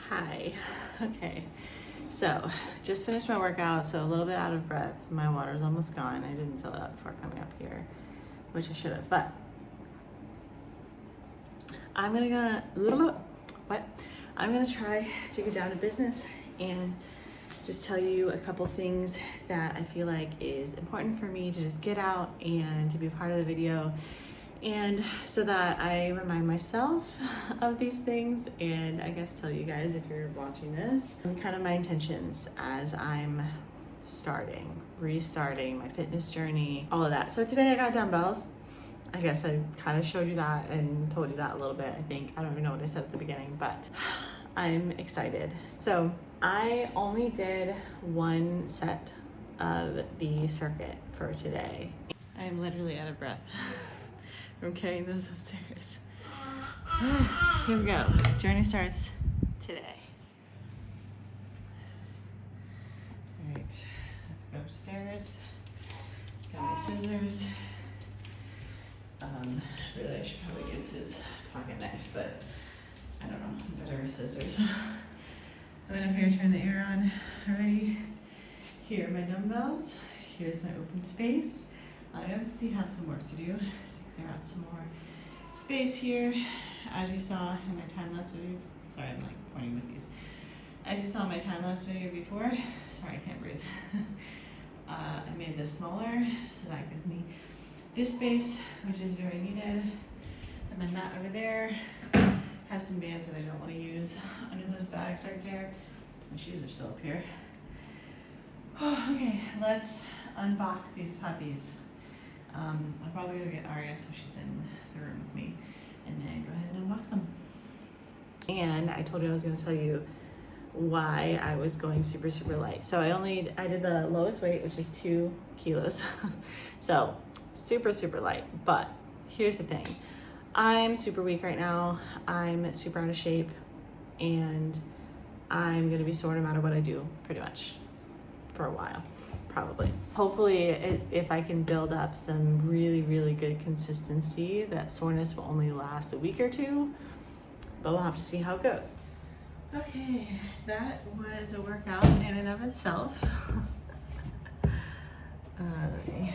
Hi. Okay, so just finished my workout, so a little bit out of breath. My water's almost gone. I didn't fill it up before coming up here, which I should have, but I'm gonna try to get down to business and just tell you a couple things that I feel like is important for me to just get out and to be a part of the video, and so that I remind myself of these things, and I guess tell you guys, if you're watching this, kind of my intentions as I'm restarting my fitness journey, all of that. So today I got dumbbells. I guess I kind of showed you that and told you that a little bit, I think. I don't even know what I said at the beginning, but I'm excited. So I only did one set of the circuit for today. I'm literally out of breath from carrying those upstairs. Here we go. Journey starts today. All right, let's go upstairs. Got my scissors. Really, I should probably use his pocket knife, but I don't know, better scissors. And then up here, turn the air on already. Here are my dumbbells. Here's my open space. I obviously have some work to do to clear out some more space here. As you saw in my time-lapse video, sorry, I'm like pointing with these. As you saw in my time-lapse video before, sorry, I can't breathe. I made this smaller, so that gives me this space, which is very needed. And my mat over there. Have some bands that I don't want to use under those bags right there. My shoes are still up here. Oh, okay, let's unbox these puppies. I'm probably gonna get Aria so she's in the room with me, and then go ahead and unbox them. And I told you I was gonna tell you why I was going super light. So I did the lowest weight, which is 2 kilos. So super light, but here's the thing. I'm super weak right now. I'm super out of shape, and I'm gonna be sore no matter what I do, pretty much, for a while, probably. Hopefully, if I can build up some really good consistency, that soreness will only last a week or two, but we'll have to see how it goes. Okay, that was a workout in and of itself. Let me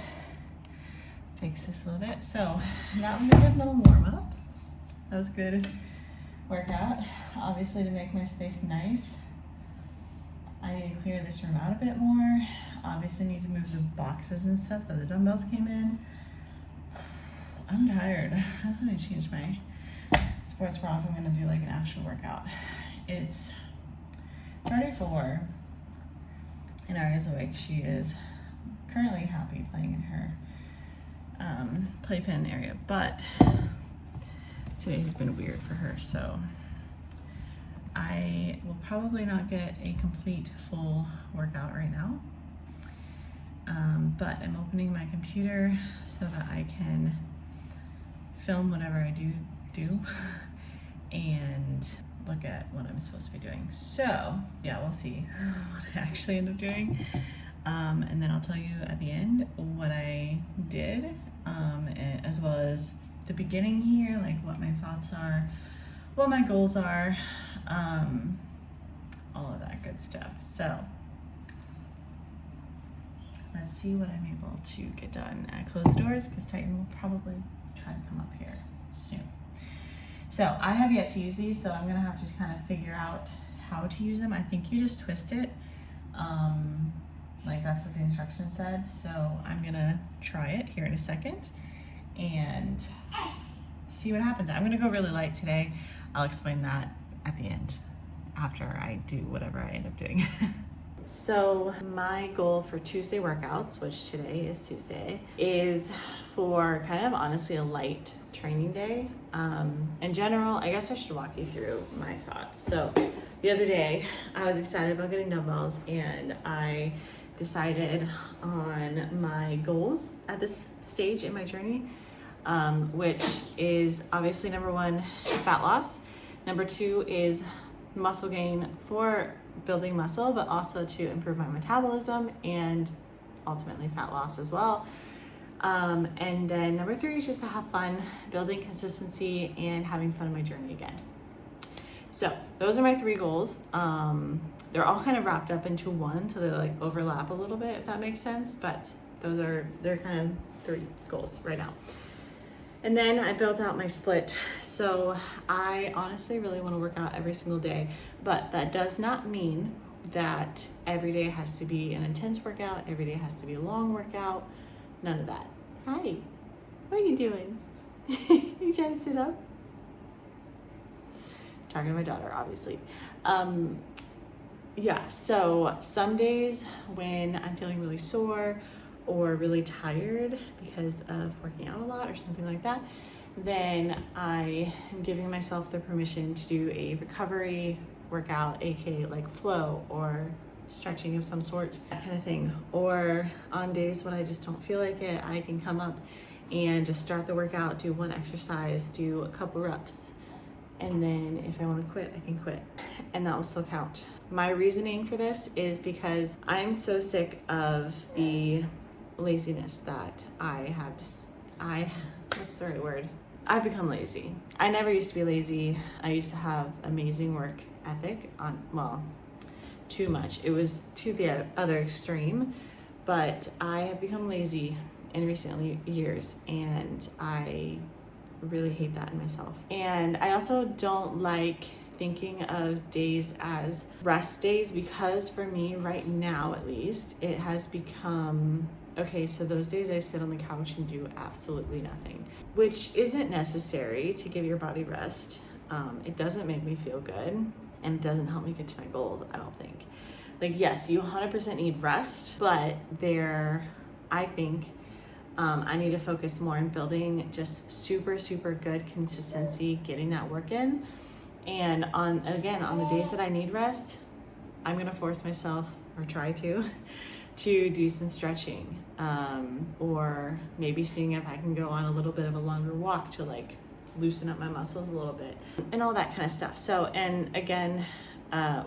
fix this a little bit. So that was a good little warm-up. That was a good workout. Obviously, to make my space nice, I need to clear this room out a bit more. Obviously need to move the boxes and stuff that the dumbbells came in. I'm tired. I also need to change my sports bra if I'm gonna do like an actual workout. It's already 4, and Aria's awake. She is currently happy playing in her playpen area, but today has been weird for her, so I will probably not get a complete full workout right now, but I'm opening my computer so that I can film whatever I do and look at what I'm supposed to be doing. So yeah, we'll see what I actually end up doing, and then I'll tell you at the end what I did, as well as the beginning here, like what my thoughts are, what my goals are, all of that good stuff. So let's see what I'm able to get done. I close the doors because Titan will probably try to come up here soon. So I have yet to use these, so I'm gonna have to kind of figure out how to use them. I think you just twist it, like that's what the instructions said. So I'm gonna try it here in a second and see what happens. I'm gonna go really light today. I'll explain that at the end after I do whatever I end up doing. So my goal for Tuesday workouts, which today is Tuesday, is for kind of honestly a light training day. In general, I guess I should walk you through my thoughts. So the other day I was excited about getting dumbbells, and I decided on my goals at this stage in my journey, which is obviously number 1, fat loss. Number 2 is muscle gain for building muscle, but also to improve my metabolism and ultimately fat loss as well. And then number 3 is just to have fun, building consistency and having fun in my journey again. So those are my 3 goals. They're all kind of wrapped up into one, so they like overlap a little bit, if that makes sense. But they're kind of 3 goals right now. And then I built out my split. So I honestly really want to work out every single day, but that does not mean that every day has to be an intense workout. Every day has to be a long workout. None of that. Hi, what are you doing? You trying to sit up? Talking to my daughter, obviously. Yeah, so some days when I'm feeling really sore or really tired because of working out a lot or something like that, then I am giving myself the permission to do a recovery workout, aka like flow or stretching of some sort, that kind of thing. Or on days when I just don't feel like it, I can come up and just start the workout, do 1 exercise, do a couple reps, and then if I want to quit, I can quit, and that will still count. My reasoning for this is because I'm so sick of the laziness that I have. What's the right word? I've become lazy. I never used to be lazy. I used to have amazing work ethic too much. It was to the other extreme, but I have become lazy in recent years, and I really hate that in myself. And I also don't like thinking of days as rest days, because for me right now, at least, it has become, okay, so those days I sit on the couch and do absolutely nothing, which isn't necessary to give your body rest. It doesn't make me feel good, and it doesn't help me get to my goals, I don't think. Like, yes, you 100% need rest, but I think I need to focus more on building just super, super good consistency, getting that work in. And on the days that I need rest, I'm gonna force myself, or try to do some stretching, or maybe seeing if I can go on a little bit of a longer walk to like loosen up my muscles a little bit, and all that kind of stuff. So, and again,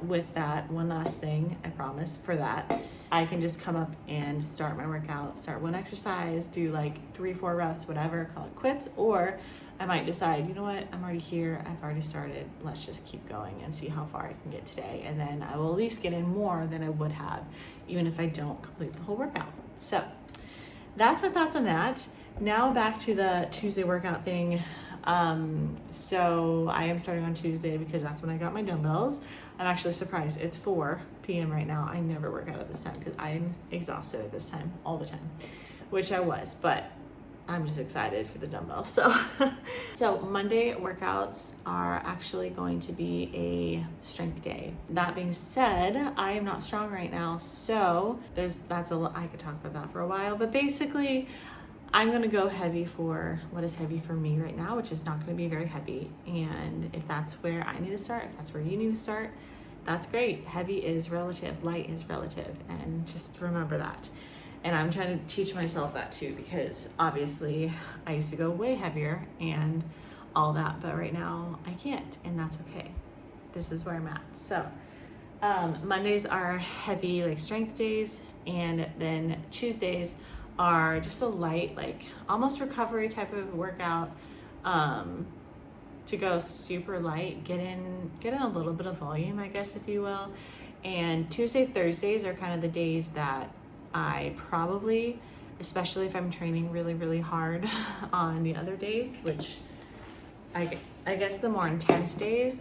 with that, one last thing, I promise, for that, I can just come up and start my workout, start 1 exercise, do like 3-4 reps, whatever, call it quits. Or I might decide, you know what, I'm already here, I've already started, let's just keep going and see how far I can get today. And then I will at least get in more than I would have, even if I don't complete the whole workout. So that's my thoughts on that. Now back to the Tuesday workout thing. So I am starting on Tuesday because that's when I got my dumbbells. I'm actually surprised. It's 4 p.m. right now. I never work out at this time because I'm exhausted at this time all the time, which I was, but I'm just excited for the dumbbells. So Monday workouts are actually going to be a strength day. That being said, I am not strong right now, so I could talk about that for a while, but basically I'm gonna go heavy for what is heavy for me right now, which is not gonna be very heavy. And if that's where I need to start, if that's where you need to start, that's great. Heavy is relative, light is relative, and just remember that. And I'm trying to teach myself that too, because obviously I used to go way heavier and all that, but right now I can't, and that's okay. This is where I'm at. So Mondays are heavy, like strength days, and then Tuesdays are just a light, like almost recovery type of workout, to go super light, get in a little bit of volume, I guess, if you will. And Tuesday, Thursdays are kind of the days that I probably, especially if I'm training really, really hard on the other days, which I guess the more intense days,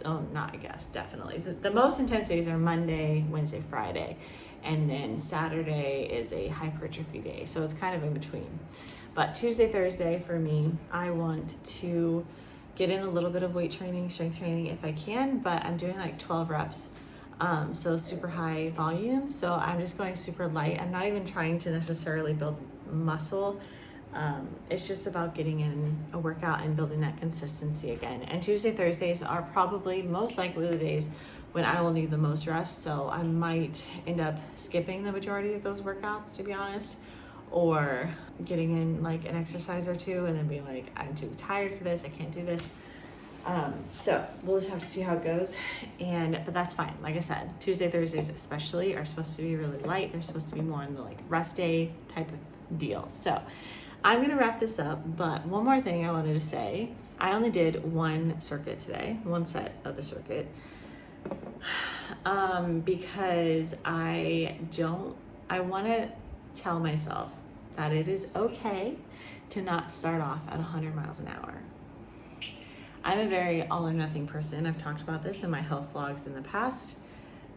definitely. The most intense days are Monday, Wednesday, Friday. And then Saturday is a hypertrophy day. So it's kind of in between. But Tuesday, Thursday for me, I want to get in a little bit of weight training, strength training if I can, but I'm doing like 12 reps. So super high volume. So I'm just going super light. I'm not even trying to necessarily build muscle. It's just about getting in a workout and building that consistency again. And Tuesday, Thursdays are probably most likely the days when I will need the most rest. So I might end up skipping the majority of those workouts, to be honest, or getting in like an exercise or two and then being like, I'm too tired for this, I can't do this. So we'll just have to see how it goes. But that's fine. Like I said, Tuesday, Thursdays especially are supposed to be really light. They're supposed to be more in the like rest day type of deal. So I'm gonna wrap this up, but one more thing I wanted to say. I only did 1 circuit today, 1 set of the circuit. because I want to tell myself that it is okay to not start off at 100 miles an hour. I'm a very all or nothing person. I've talked about this in my health vlogs in the past,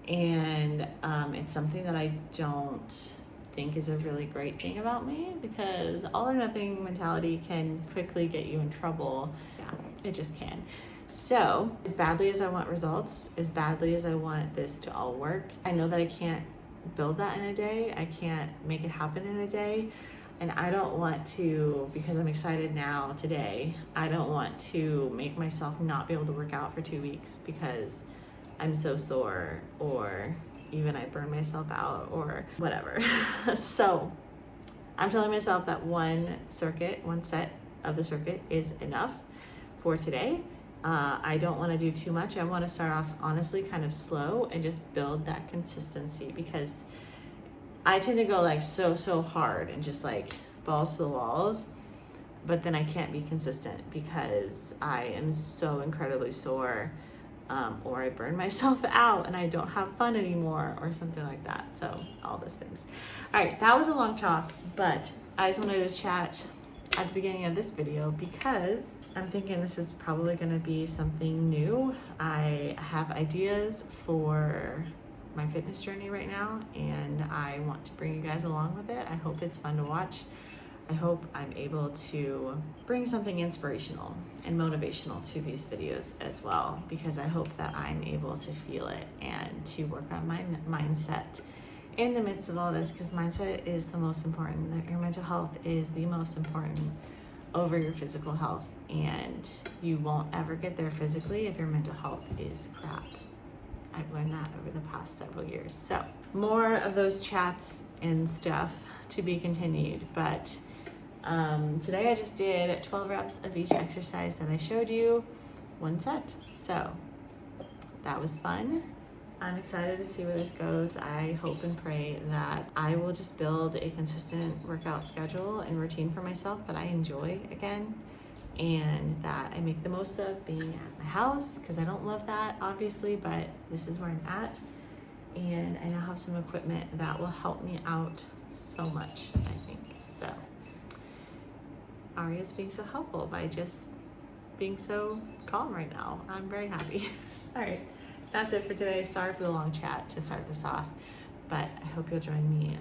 and it's something that I don't think is a really great thing about me, because all or nothing mentality can quickly get you in trouble. Yeah, it just can. So as badly as I want results, as badly as I want this to all work, I know that I can't build that in a day. I can't make it happen in a day. And I don't want to, because I'm excited now today, I don't want to make myself not be able to work out for 2 weeks because I'm so sore, or even I burn myself out or whatever. So I'm telling myself that one set of the circuit is enough for today. I don't want to do too much. I want to start off honestly kind of slow and just build that consistency, because I tend to go like so hard and just like balls to the walls, but then I can't be consistent because I am so incredibly sore, or I burn myself out and I don't have fun anymore or something like that. So all those things. All right, that was a long talk, but I just wanted to chat at the beginning of this video because I'm thinking this is probably going to be something new. I have ideas for my fitness journey right now, and I want to bring you guys along with it. I hope it's fun to watch. I hope I'm able to bring something inspirational and motivational to these videos as well, because I hope that I'm able to feel it and to work on my mindset in the midst of all this, because mindset is the most important. Your mental health is the most important over your physical health, and you won't ever get there physically if your mental health is crap. I've learned that over the past several years. So more of those chats and stuff to be continued, but today I just did 12 reps of each exercise that I showed you, one set. So that was fun. I'm excited to see where this goes. I hope and pray that I will just build a consistent workout schedule and routine for myself that I enjoy again, and that I make the most of being at my house, because I don't love that obviously, but this is where I'm at, and I now have some equipment that will help me out so much, I think. So Aria's being so helpful by just being so calm right now. I'm very happy. All right, that's it for today. Sorry for the long chat to start this off, but I hope you'll join me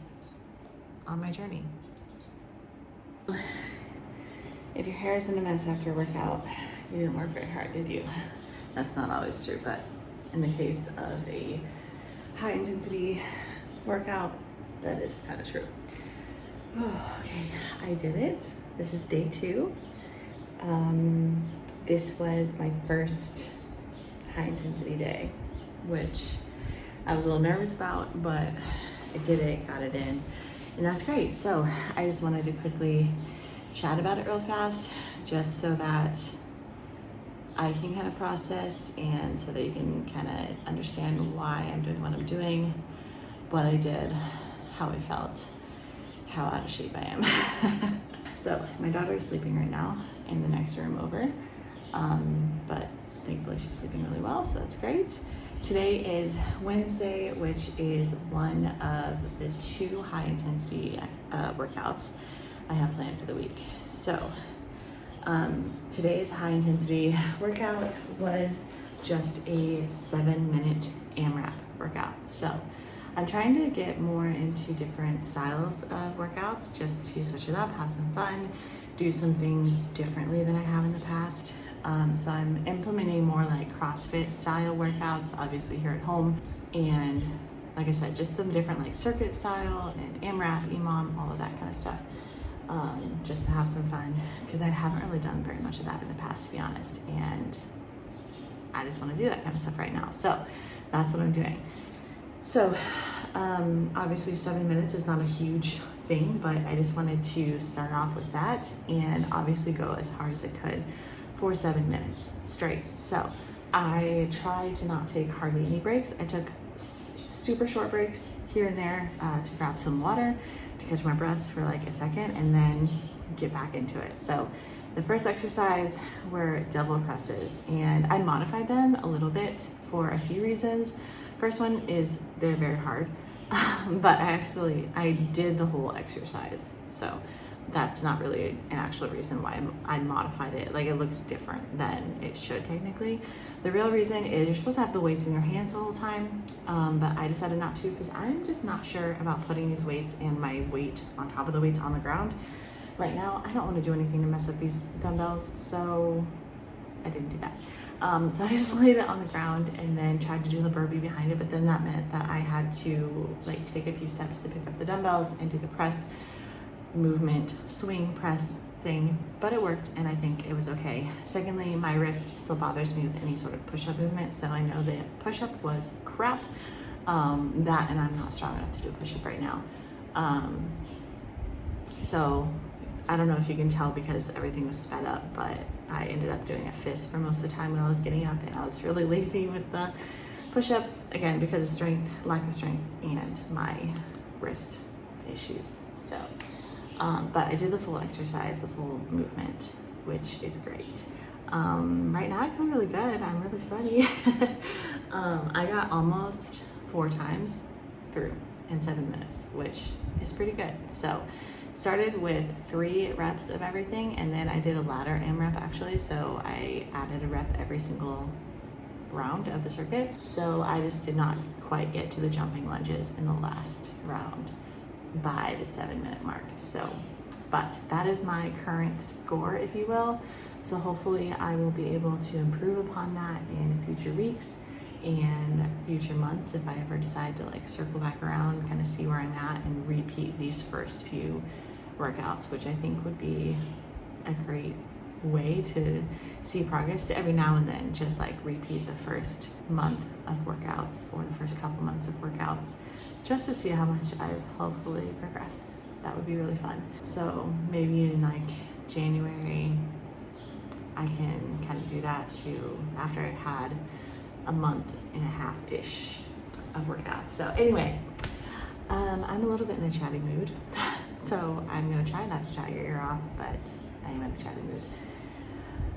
on my journey. If your hair isn't a mess after a workout, you didn't work very hard, did you? That's not always true, but in the case of a high intensity workout, that is kind of true. Oh, okay, I did it. This is day 2. This was my first high intensity day, which I was a little nervous about, but I did it, got it in, and that's great. So I just wanted to quickly chat about it real fast, just so that I can kind of process, and so that you can kind of understand why I'm doing what I'm doing, what I did, how I felt, how out of shape I am. So my daughter is sleeping right now in the next room over, but thankfully she's sleeping really well, so that's great. Today is Wednesday, which is one of the 2 high intensity workouts I have planned for the week. So today's high intensity workout was just a 7-minute AMRAP workout. So I'm trying to get more into different styles of workouts, just to switch it up, have some fun, do some things differently than I have in the past. So I'm implementing more like CrossFit style workouts, obviously here at home. And like I said, just some different like circuit style and AMRAP, EMOM, all of that kind of stuff. Just to have some fun, because I haven't really done very much of that in the past, to be honest. And I just want to do that kind of stuff right now. So that's what I'm doing. So obviously 7 minutes is not a huge thing, but I just wanted to start off with that and obviously go as hard as I could for 7 minutes straight. So I tried to not take hardly any breaks. I took super short breaks here and there to grab some water, to catch my breath for like a second, and then get back into it. So the first exercise were devil presses, and I modified them a little bit for a few reasons. First one is they're very hard, but I did the whole exercise. So that's not really an actual reason why I modified it. Like, it looks different than it should technically. The real reason is you're supposed to have the weights in your hands the whole time, but I decided not to because I'm just not sure about putting these weights and my weight on top of the weights on the ground. Right now, I don't want to do anything to mess up these dumbbells, so I didn't do that. So I just laid it on the ground and then tried to do the burpee behind it, but then that meant that I had to like take a few steps to pick up the dumbbells and do the press movement, swing press thing, but it worked and I think it was okay. Secondly, my wrist still bothers me with any sort of push-up movement, so I know that push-up was crap. That and I'm not strong enough to do a push-up right now. So I don't know if you can tell because everything was sped up, but I ended up doing a fist for most of the time when I was getting up, and I was really lazy with the push-ups, again, because of strength, lack of strength, and my wrist issues. So, but I did the full exercise, the full movement, which is great. Right now I feel really good. I'm really sweaty. I got almost 4 times through in 7 minutes, which is pretty good. So started with 3 reps of everything, and then I did a ladder AMRAP actually, so I added a rep every single round of the circuit. So I just did not quite get to the jumping lunges in the last round by the 7-minute mark. So, but that is my current score, if you will. So hopefully I will be able to improve upon that in future weeks and future months if I ever decide to like circle back around, kind of see where I'm at and repeat these first few workouts, which I think would be a great way to see progress. Every now and then just like repeat the first month of workouts or the first couple months of workouts just to see how much I've hopefully progressed. That would be really fun. So maybe in like January I can kind of do that too after I've had a month and a half-ish of workouts. So anyway, I'm a little bit in a chatty mood, so I'm gonna try not to chat your ear off, but I am in a chatty mood.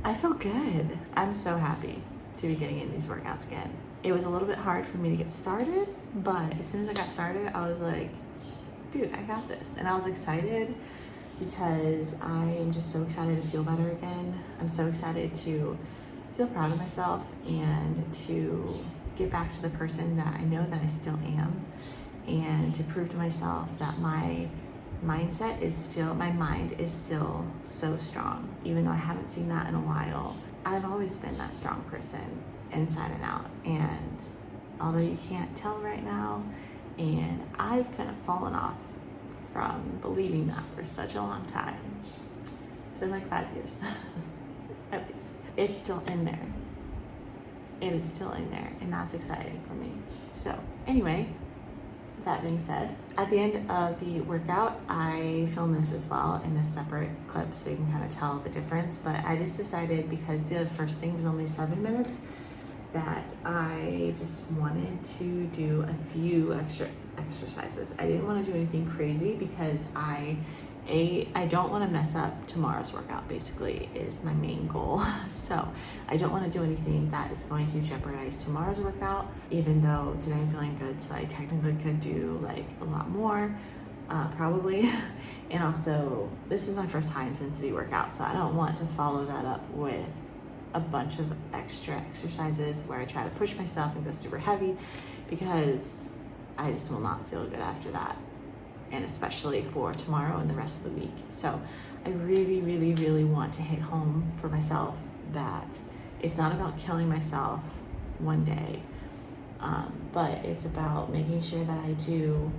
I feel good. I'm so happy to be getting in these workouts again. It was a little bit hard for me to get started, but as soon as I got started, I was like, dude, I got this. And I was excited because I am just so excited to feel better again. I'm so excited to feel proud of myself and to get back to the person that I know that I still am, and to prove to myself that my mindset is still, my mind is still so strong, even though I haven't seen that in a while. I've always been that strong person inside and out, and although you can't tell right now, and I've kind of fallen off from believing that for such a long time. It's been like 5 years at least. It's still in there. It is still in there, and that's exciting for me. So anyway, that being said, at the end of the workout, I filmed this as well in a separate clip so you can kind of tell the difference, but I just decided, because the first thing was only 7 minutes, that I just wanted to do a few extra exercises. I didn't want to do anything crazy because I don't want to mess up tomorrow's workout, basically, is my main goal. So I don't want to do anything that is going to jeopardize tomorrow's workout, even though today I'm feeling good, so I technically could do like a lot more, probably. And also, this is my first high intensity workout, so I don't want to follow that up with a bunch of extra exercises where I try to push myself and go super heavy, because I just will not feel good after that, and especially for tomorrow and the rest of the week. So I really, really, really want to hit home for myself that it's not about killing myself one day, but it's about making sure that I do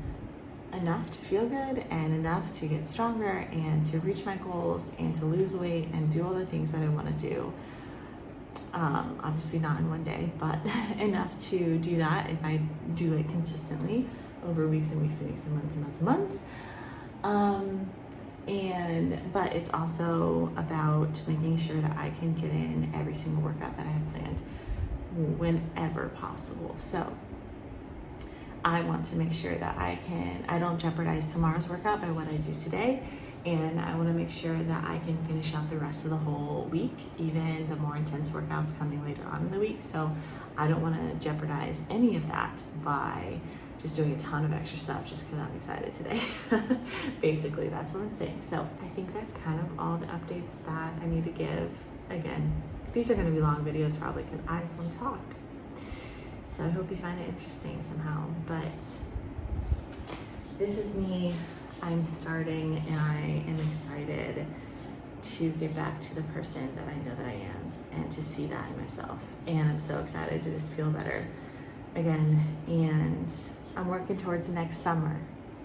enough to feel good and enough to get stronger and to reach my goals and to lose weight and do all the things that I want to do. Obviously not in one day, but enough to do that if I do it consistently over weeks and weeks and weeks and months and months and months. But it's also about making sure that I can get in every single workout that I have planned whenever possible. So I want to make sure that I don't jeopardize tomorrow's workout by what I do today, and I want to make sure that I can finish out the rest of the whole week, even the more intense workouts coming later on in the week. So I don't want to jeopardize any of that by just doing a ton of extra stuff just because I'm excited today. Basically, that's what I'm saying. So I think that's kind of all the updates that I need to give. Again, these are going to be long videos probably because I just want to talk. So I hope you find it interesting somehow. But this is me. I'm starting, and I am excited to get back to the person that I know that I am and to see that in myself. And I'm so excited to just feel better again. And I'm working towards next summer.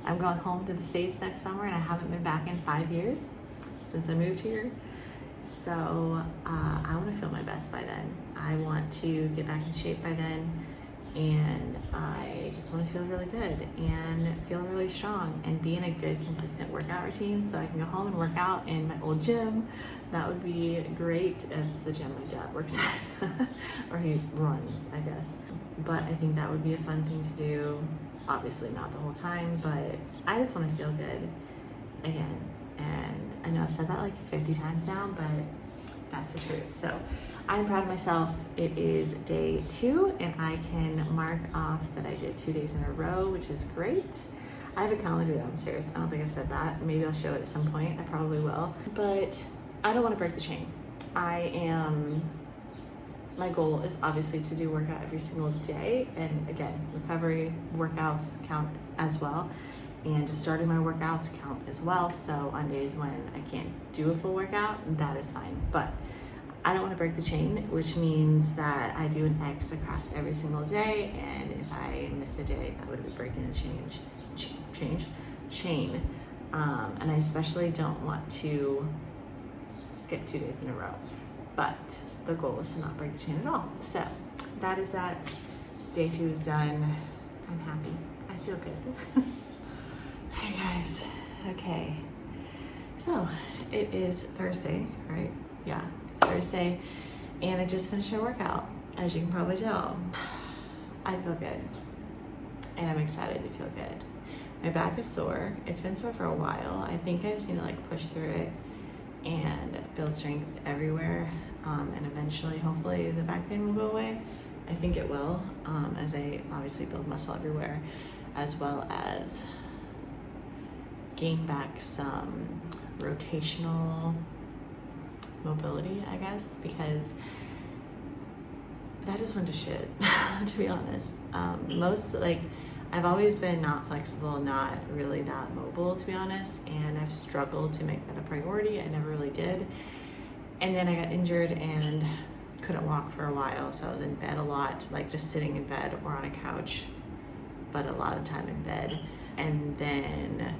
I'm going home to the States next summer, and I haven't been back in 5 years since I moved here. So I want to feel my best by then. I want to get back in shape by then. And I just want to feel really good and feel really strong and be in a good, consistent workout routine so I can go home and work out in my old gym. That would be great. It's the gym my dad works at, or he runs, I guess. But I think that would be a fun thing to do. Obviously not the whole time, but I just want to feel good again. And I know I've said that like 50 times now, but that's the truth. So I'm proud of myself. It is day 2, and I can mark off that I did 2 days in a row, which is great. I have a calendar downstairs. I don't think I've said that. Maybe I'll show it at some point. I probably will. But I don't want to break the chain. My goal is obviously to do workout every single day. And again, recovery workouts count as well. And just starting my workouts count as well. So on days when I can't do a full workout, that is fine. But I don't want to break the chain, which means that I do an X across every single day, and if I miss a day, that would be breaking the chain. And I especially don't want to skip 2 days in a row, but the goal is to not break the chain at all. So that is that. Day 2 is done. I'm happy. I feel good. Hey guys. Okay. So it is Thursday, right? Yeah. Thursday, and I just finished my workout, as you can probably tell. I feel good, and I'm excited to feel good. My back is sore. It's been sore for a while. I think I just need to like push through it and build strength everywhere, and eventually, hopefully, the back pain will go away. I think it will, as I obviously build muscle everywhere, as well as gain back some rotational mobility, I guess, because that just went to shit, to be honest. I've always been not flexible, not really that mobile, to be honest, and I've struggled to make that a priority. I never really did. And then I got injured and couldn't walk for a while, so I was in bed a lot, like just sitting in bed or on a couch, but a lot of time in bed. And then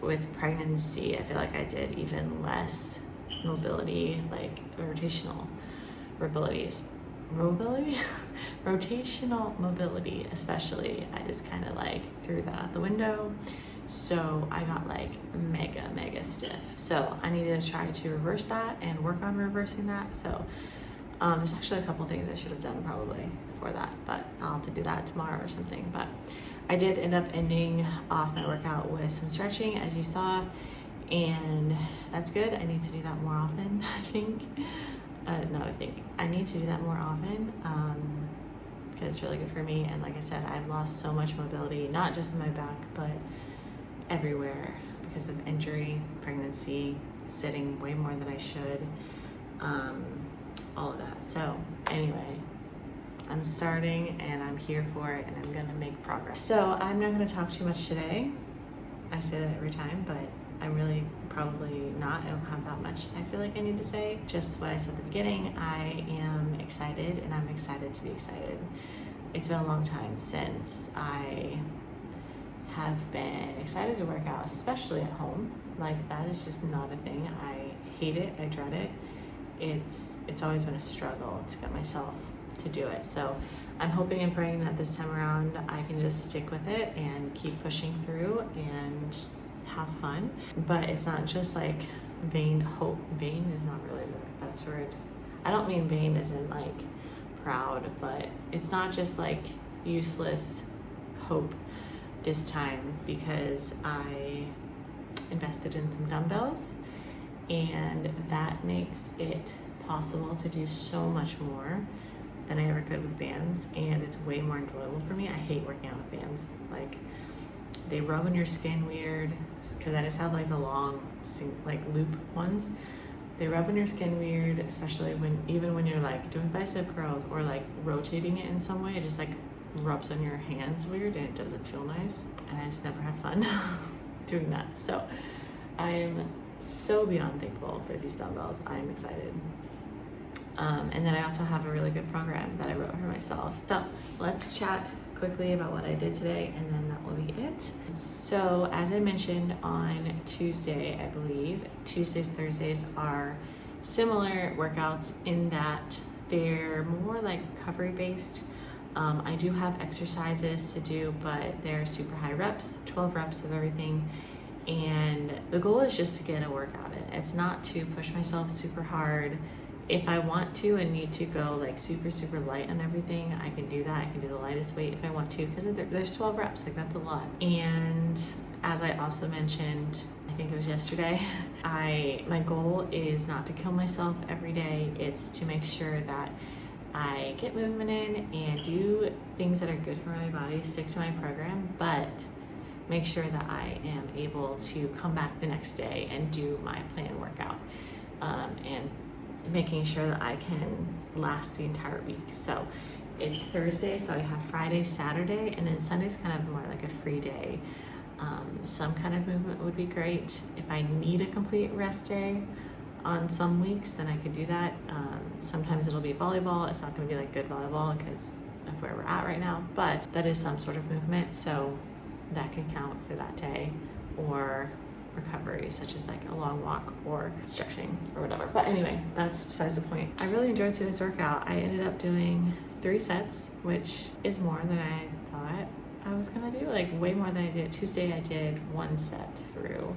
with pregnancy, I feel like I did even less mobility, like rotational mobility especially. I just kind of like threw that out the window, so I got like mega stiff. So I need to try to reverse that and work on reversing that. So there's actually a couple things I should have done probably for that, but I'll have to do that tomorrow or something. But I did end up ending off my workout with some stretching, as you saw, and that's good. I need to do that more often, I need to do that more often, because it's really good for me. And like I said, I've lost so much mobility, not just in my back, but everywhere, because of injury, pregnancy, sitting way more than I should, all of that. So anyway, I'm starting and I'm here for it, and I'm gonna make progress. So I'm not gonna talk too much today. I say that every time, but I'm really probably not. I don't have that much I feel like I need to say. Just what I said at the beginning, I am excited, and I'm excited to be excited. It's been a long time since I have been excited to work out, especially at home. Like, that is just not a thing. I hate it, I dread it. It's always been a struggle to get myself to do it. So I'm hoping and praying that this time around I can just stick with it and keep pushing through and have fun. But it's not just like vain hope. Vain is not really the best word. I don't mean vain as in like proud, but it's not just like useless hope this time, because I invested in some dumbbells, and that makes it possible to do so much more than I ever could with bands, and it's way more enjoyable for me. I hate working out with bands. Like, they rub on your skin weird, because I just have like the long like loop ones. They rub on your skin weird, especially even when you're like doing bicep curls or like rotating it in some way. It just like rubs on your hands weird and it doesn't feel nice, and I just never had fun doing that. So I'm so beyond thankful for these dumbbells. I'm excited. And then I also have a really good program that I wrote for myself. So let's chat quickly about what I did today, and then that will be it. So as I mentioned on Tuesday, I believe, Tuesdays, Thursdays are similar workouts in that they're more like recovery based. I do have exercises to do, but they're super high reps, 12 reps of everything. And the goal is just to get a workout in. It's not to push myself super hard. If I want to and need to go like super, super light on everything, I can do that. I can do the lightest weight if I want to, because there's 12 reps, like that's a lot. And as I also mentioned, I think it was yesterday, my goal is not to kill myself every day. It's to make sure that I get movement in and do things that are good for my body, stick to my program, but make sure that I am able to come back the next day and do my planned workout. And making sure that I can last the entire week. So it's Thursday, so I have Friday, Saturday, and then Sunday's kind of more like a free day. Some kind of movement would be great. If I need a complete rest day on some weeks, then I could do that. Sometimes it'll be volleyball. It's not going to be like good volleyball because of where we're at right now, but that is some sort of movement, so that could count for that day. Or recovery, such as like a long walk or stretching or whatever. But anyway, that's besides the point. I really enjoyed today's workout. I ended up doing 3 sets, which is more than I thought I was gonna do, like way more than I did. Tuesday I did 1 set through,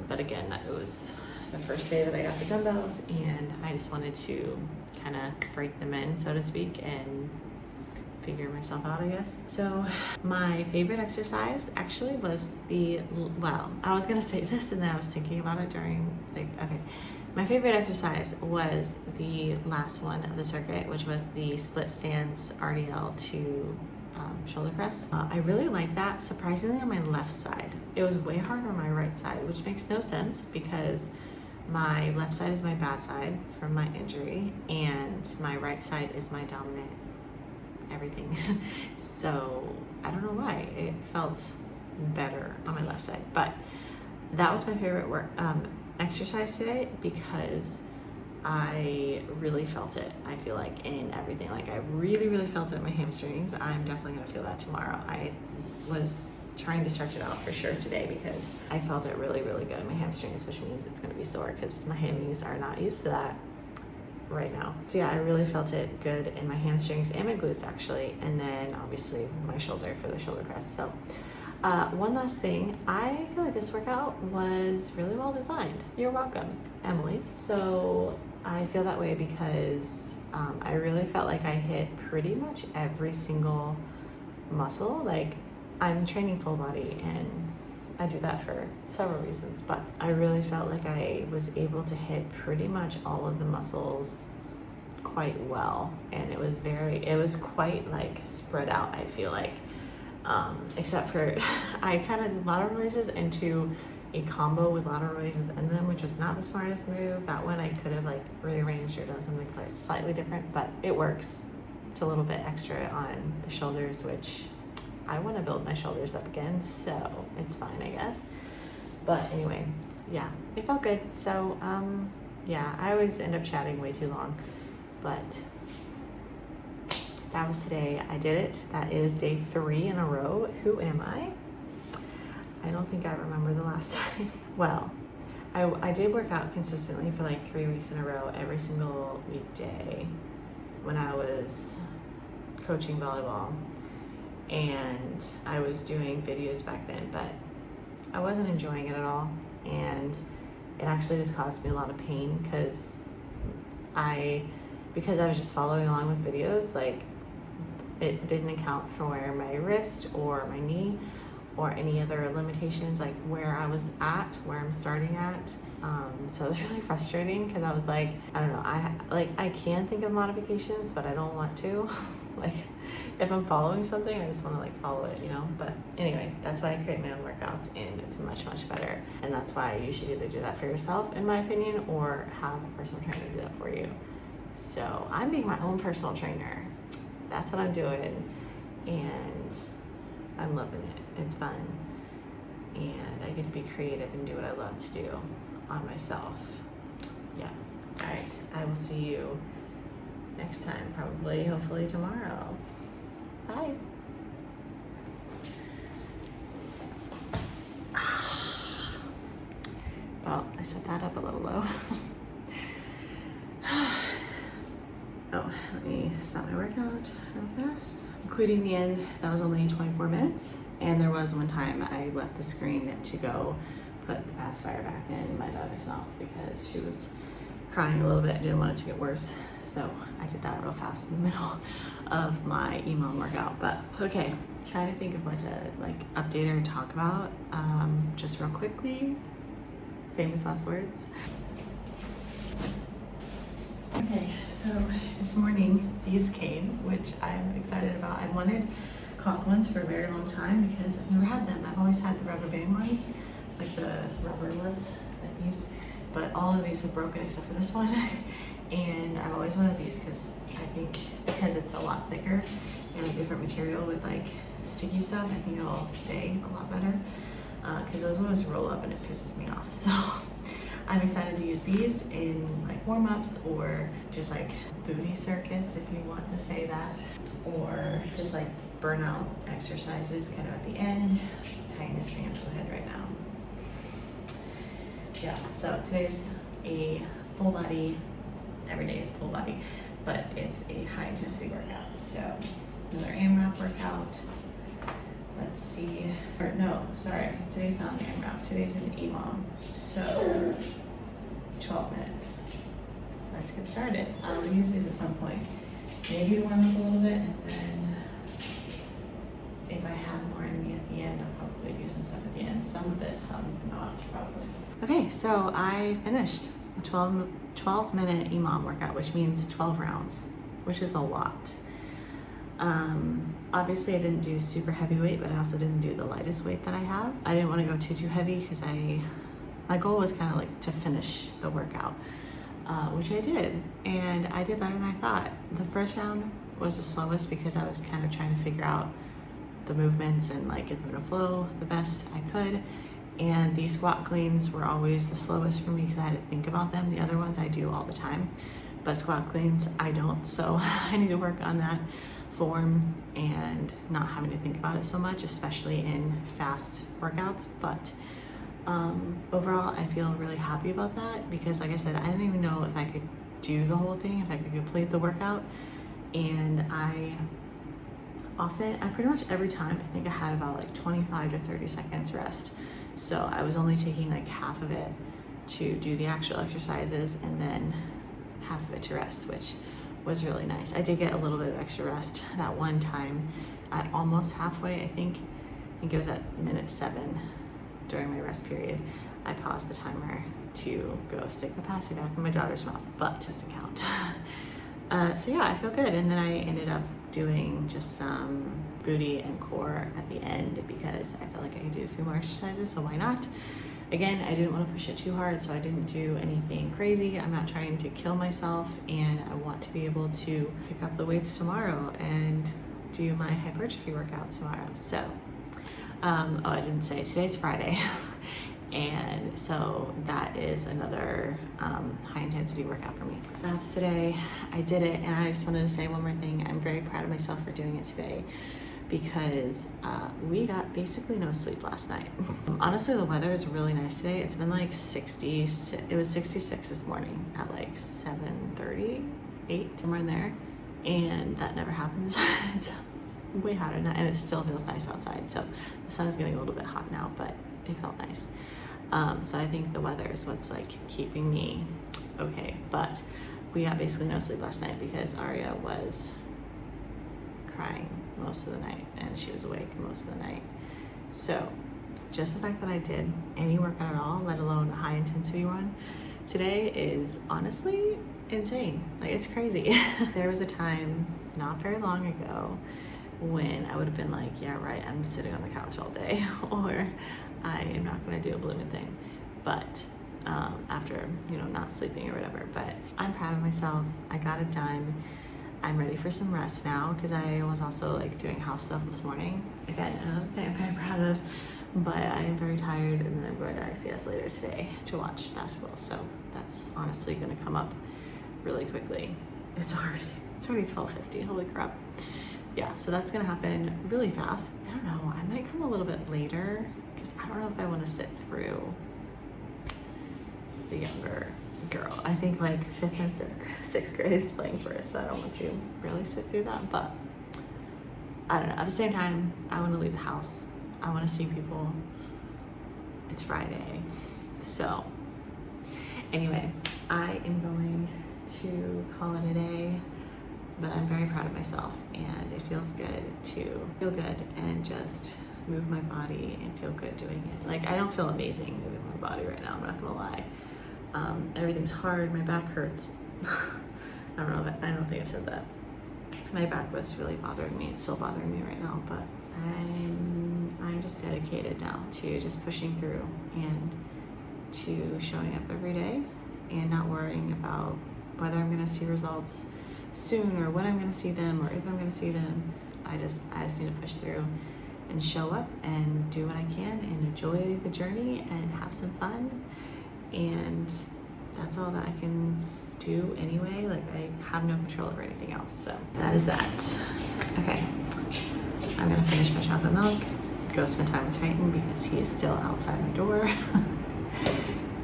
but again, it was the first day that I got the dumbbells, and I just wanted to kind of break them in, so to speak, and figure myself out, I guess. So my favorite exercise actually was I was gonna say this and then I was thinking about it during, my favorite exercise was the last one of the circuit, which was the split stance RDL to shoulder press. I really like that, surprisingly, on my left side. It was way harder on my right side, which makes no sense because my left side is my bad side from my injury and my right side is my dominant everything. So I don't know why it felt better on my left side, but that was my favorite exercise today because I really felt it. I feel like in everything, like I really, really felt it in my hamstrings. I'm definitely gonna feel that tomorrow. I was trying to stretch it out for sure today because I felt it really, really good in my hamstrings, which means it's gonna be sore because my hammies are not used to that right now. So yeah, I really felt it good in my hamstrings and my glutes actually, and then obviously my shoulder for the shoulder press. So one last thing, I feel like this workout was really well designed. You're welcome, Emily. So I feel that way because I really felt like I hit pretty much every single muscle. Like, I'm training full body and I do that for several reasons, but I really felt like I was able to hit pretty much all of the muscles quite well, and it was quite like spread out, I feel like, except for I kind of did lateral raises into a combo with lateral raises in them, which was not the smartest move. That one I could have like rearranged or done something like slightly different, but it works. It's a little bit extra on the shoulders, which I want to build my shoulders up again, so it's fine, I guess. But anyway, yeah, it felt good. So yeah, I always end up chatting way too long, but that was today. I did it. That is day 3 in a row. Who am I? I don't think I remember the last time. Well, I did work out consistently for like 3 weeks in a row every single weekday when I was coaching volleyball. And I was doing videos back then, but I wasn't enjoying it at all. And it actually just caused me a lot of pain because I was just following along with videos, like it didn't account for my wrist or my knee or any other limitations, like where I was at, where I'm starting at. So it was really frustrating because I was like, I don't know, I can think of modifications, but I don't want to. Like, if I'm following something, I just want to like follow it, you know? But anyway, that's why I create my own workouts, and it's much, much better. And that's why you should either do that for yourself, in my opinion, or have a personal trainer do that for you. So I'm being my own personal trainer. That's what I'm doing. And I'm loving it. It's fun. And I get to be creative and do what I love to do on myself. Yeah. All right. I will see you next time, probably, hopefully tomorrow. Bye. Well, I set that up a little low. Oh, let me stop my workout real fast. Including the end, that was only 24 minutes. And there was one time I left the screen to go put the pacifier back in my daughter's mouth because she was crying a little bit. I didn't want it to get worse. So I did that real fast in the middle of my email workout. But okay, trying to think of what to like update or talk about. Just real quickly, famous last words. Okay, so this morning these came, which I'm excited about. I wanted cloth ones for a very long time because I've never had them. I've always had the rubber band ones, like the rubber ones, like these, but all of these have broken except for this one. And I've always wanted these because I think because it's a lot thicker and a different material with like sticky stuff, I think it'll stay a lot better. Because those ones roll up and it pisses me off. So I'm excited to use these in like warm-ups or just like booty circuits, if you want to say that, or just like burnout exercises kind of at the end. Tying this fan to the head right now. Yeah, so today's a full body, every day is a full body, but it's a high intensity workout. So another AMRAP workout. Let's see, or no, sorry, today's not an AMRAP, today's an EMOM. So 12 minutes. Let's get started. I'll use these at some point. Maybe to warm up a little bit, and then if I have more in me at the end, I'll probably do some stuff at the end. Some of this, some not, probably. Okay, so I finished a 12-minute EMOM workout, which means 12 rounds, which is a lot. Obviously I didn't do super heavy weight, but I also didn't do the lightest weight that I have. I didn't want to go too heavy because my goal was kind of like to finish the workout, which I did, and I did better than I thought. The first round was the slowest because I was kind of trying to figure out the movements and like get them to flow the best I could. And the squat cleans were always the slowest for me because I had to think about them. The other ones I do all the time, but squat cleans I don't. So I need to work on that form and not having to think about it so much, especially in fast workouts. But overall, I feel really happy about that because, like I said, I didn't even know if I could do the whole thing, if I could complete the workout. And I pretty much every time, I think I had about like 25 to 30 seconds rest. So I was only taking like half of it to do the actual exercises and then half of it to rest, which was really nice. I did get a little bit of extra rest that one time at almost halfway, I think it was at minute 7 during my rest period. I paused the timer to go stick the passy back in my daughter's mouth, but doesn't count. So yeah, I feel good. And then I ended up doing just some booty and core at the end because I felt like I could do a few more exercises, so why not? Again, I didn't want to push it too hard, so I didn't do anything crazy. I'm not trying to kill myself, and I want to be able to pick up the weights tomorrow and do my hypertrophy workout tomorrow. So, oh, I didn't say, today's Friday. And so that is another high intensity workout for me. That's today. I did it, and I just wanted to say one more thing. I'm very proud of myself for doing it today because we got basically no sleep last night. Honestly, the weather is really nice today. It's been like 60, it was 66 this morning at like 7:30, 8, somewhere in there. And that never happens. It's way hotter than that, and it still feels nice outside. So the sun is getting a little bit hot now, but it felt nice. So I think the weather is what's like keeping me okay. But we got basically no sleep last night because Aria was crying most of the night and she was awake most of the night. So just the fact that I did any workout at all, let alone a high intensity one today, is honestly insane. Like, it's crazy. There was a time not very long ago when I would have been like, yeah, right, I'm sitting on the couch all day, or I am not going to do a blooming thing. But after, you know, not sleeping or whatever. But I'm proud of myself. I got it done. I'm ready for some rest now, because I was also like doing house stuff this morning. Again, another thing I'm very proud of. But I am very tired, and then I'm going to ICS later today to watch basketball. So that's honestly going to come up really quickly. It's already 12:50. Holy crap. Yeah, so that's gonna happen really fast. I don't know, I might come a little bit later, because I don't know if I want to sit through the younger girl. I think like 5th and 6th grade is playing first, so I don't want to really sit through that. But I don't know, at the same time, I want to leave the house. I want to see people. It's Friday. So anyway, I am going to call it a day. But I'm very proud of myself, and it feels good to feel good and just move my body and feel good doing it. Like, I don't feel amazing moving my body right now, I'm not gonna lie. Everything's hard, my back hurts. I don't think I said that. My back was really bothering me, it's still bothering me right now, but I'm just dedicated now to just pushing through and to showing up every day and not worrying about whether I'm gonna see results soon, or when I'm going to see them, or if I'm going to see them. I just need to push through and show up and do what I can and enjoy the journey and have some fun. And that's all that I can do anyway. Like, I have no control over anything else. So that is that. Okay, I'm going to finish my chocolate milk, go spend time with Titan because he is still outside my door,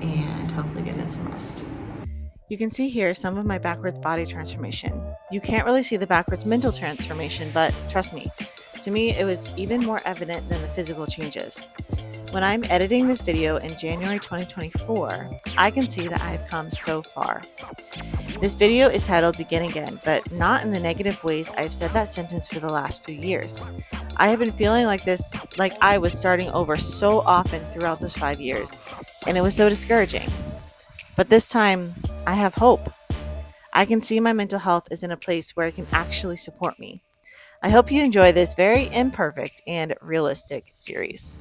and hopefully get in some rest. You can see here some of my backwards body transformation. You can't really see the backwards mental transformation, but trust me, to me it was even more evident than the physical changes. When I'm editing this video in January 2024, I can see that I've come so far. This video is titled Begin Again, but not in the negative ways I've said that sentence for the last few years. I have been feeling like this, like I was starting over so often throughout those 5 years, and it was so discouraging. But this time, I have hope. I can see my mental health is in a place where it can actually support me. I hope you enjoy this very imperfect and realistic series.